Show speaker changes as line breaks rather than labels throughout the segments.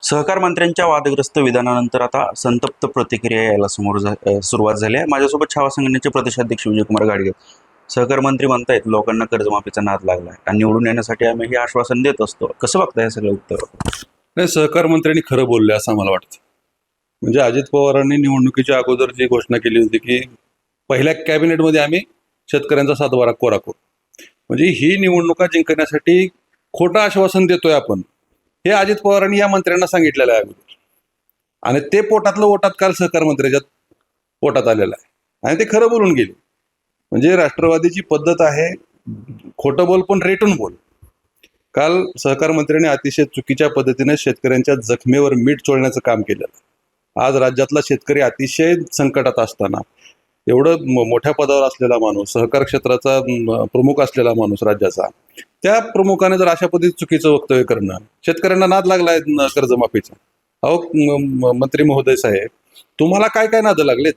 सहकार मंत्र्यांच्या वादग्रस्त विधानानंतर आता संतप्त प्रतिक्रिया यायला सुरुवात झाली आहे. माझ्यासोबत छावा संघटनेचे प्रदेशाध्यक्ष विजयकुमार घाडगे. सहकार मंत्री म्हणतायत लोकांना कर्जमाफीचा नाद लागलाय आणि निवडून येण्यासाठी आम्ही हे आश्वासन देत असतो. कसं बघताय हे सगळं उत्तर?
नाही, सहकार मंत्र्यांनी खरं बोलले असं मला वाटतं. म्हणजे अजित पवारांनी निवडणुकीच्या अगोदर जी घोषणा केली होती की पहिल्या कॅबिनेटमध्ये आम्ही शेतकऱ्यांचा सातबारा कोरा करू. म्हणजे ही निवडणुका जिंकण्यासाठी खोटं आश्वासन देतोय आपण, हे अजित पवारांनी या मंत्र्यांना सांगितलेलं आहे अगोदर. आणि ते पोटातलं ओटात काल सहकार मंत्र्याच्या पोटात आलेलं आहे आणि ते खरं बोलून गेले. म्हणजे राष्ट्रवादीची पद्धत आहे खोटं बोल पण रेटून बोल. काल सहकार मंत्र्यांनी अतिशय चुकीच्या पद्धतीने शेतकऱ्यांच्या जखमेवर मीठ चोळण्याचं काम केलं. आज राज्यातला शेतकरी अतिशय संकटात असताना एवढं मोठ्या पदावर असलेला माणूस, सहकार क्षेत्राचा प्रमुख असलेला माणूस राज्याचा, त्या प्रमुखाने जर अशा पद्धतीचं चुकीचं वक्तव्य करणं, शेतकऱ्यांना नाद लागलाय कर्जमाफीचा. अहो मंत्री महोदय साहेब, तुम्हाला काय काय नाद लागलेत?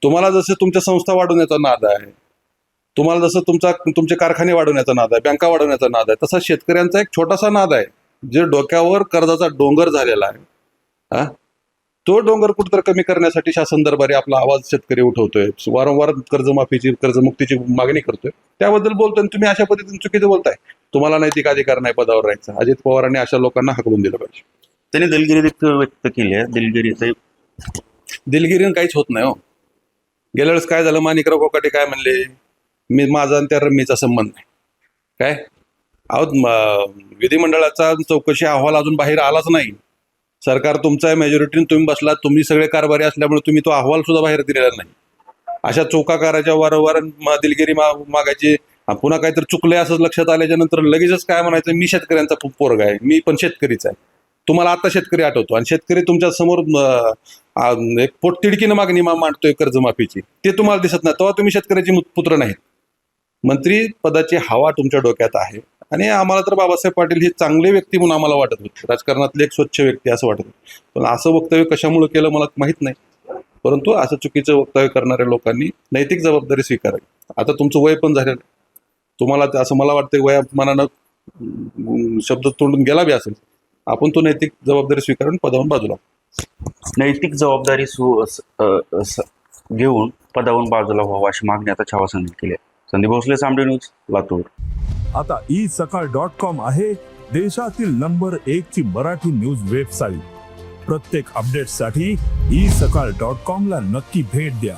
तुम्हाला जसं तुमच्या संस्था वाढवण्याचा नाद आहे, तुम्हाला जसं तुमचे कारखाने वाढवण्याचा नाद आहे, बँका वाढवण्याचा नाद आहे, तसा शेतकऱ्यांचा एक छोटासा नाद आहे, जे डोक्यावर कर्जाचा डोंगर झालेला आहे. तो डोंगर कुठतर कमी करण्यासाठी शासन दरबारी आपला आवाज शेतकरी उठवतोय, वारंवार कर्जमाफीची कर्जमुक्तीची मागणी करतोय, त्याबद्दल बोलतोय. तुम्ही अशा पद्धतीने चुकीचं बोलताय. तुम्हाला नैतिक अधिकार नाही पदावर राहायचा. अजित पवारांनी अशा लोकांना हाकलून दिलं पाहिजे.
त्यांनी दिलगिरी व्यक्त केली आहे.
दिलगिरीनं काहीच होत नाही हो. गेल्या वेळेस काय झालं, माणिकराव कोकाटे काय म्हणले, माझा आणि त्या रम्मीचा संबंध नाही. काय अहो, विधिमंडळाचा चौकशी अहवाल अजून बाहेर आलाच नाही. सरकार तुमचं आहे, मेजॉरिटीने तुम्ही बसलात, तुम्ही सगळे कारभारी असल्यामुळे तुम्ही तो अहवाल सुद्धा बाहेर दिलेला नाही. अशा चौका करायच्या वारंवार दिलगिरी मागायची. पुन्हा काहीतरी चुकलंय असंच लक्षात आल्याच्या नंतर लगेचच काय म्हणायचं, मी शेतकऱ्यांचा पोरगा आहे, मी पण शेतकरीच आहे. तुम्हाला आता शेतकरी आठवतो आणि शेतकरी तुमच्या समोर एक पोटतिडकीनं मागणी मांडतोय कर्जमाफीची, ते तुम्हाला दिसत नाही. तेव्हा तुम्ही शेतकऱ्याची पुत्र नाहीत. मंत्री पदाची हवा तुमच्या डोक्यात आहे आणि आम्हाला तर बाबासाहेब पाटील हे चांगले व्यक्ती म्हणून आम्हाला वाटत होते, राजकारणातले एक स्वच्छ व्यक्ती असं वाटत होतं. पण असं वक्तव्य कशामुळे केलं मला माहीत नाही, परंतु असं चुकीचं वक्तव्य करणाऱ्या लोकांनी नैतिक जबाबदारी स्वीकारावी. आता तुमचं वय पण झालेलं, तुम्हाला असं मला वाटतं वयामानानं शब्द तोंडून गेला बी असेल, आपण तो नैतिक जबाबदारी स्वीकारून पदावरून बाजूला.
नैतिक जबाबदारी घेऊन पदावरून बाजूला व्हावं अशी मागणी आता छावा संघटनेने केली आहे. संदीप भोसले, सामडी न्यूज, लातूर.
आता isakal.com आहे देशातील नंबर 1 ची मराठी न्यूज वेबसाईट. प्रत्येक अपडेटसाठी isakal.com ला नक्की भेट द्या.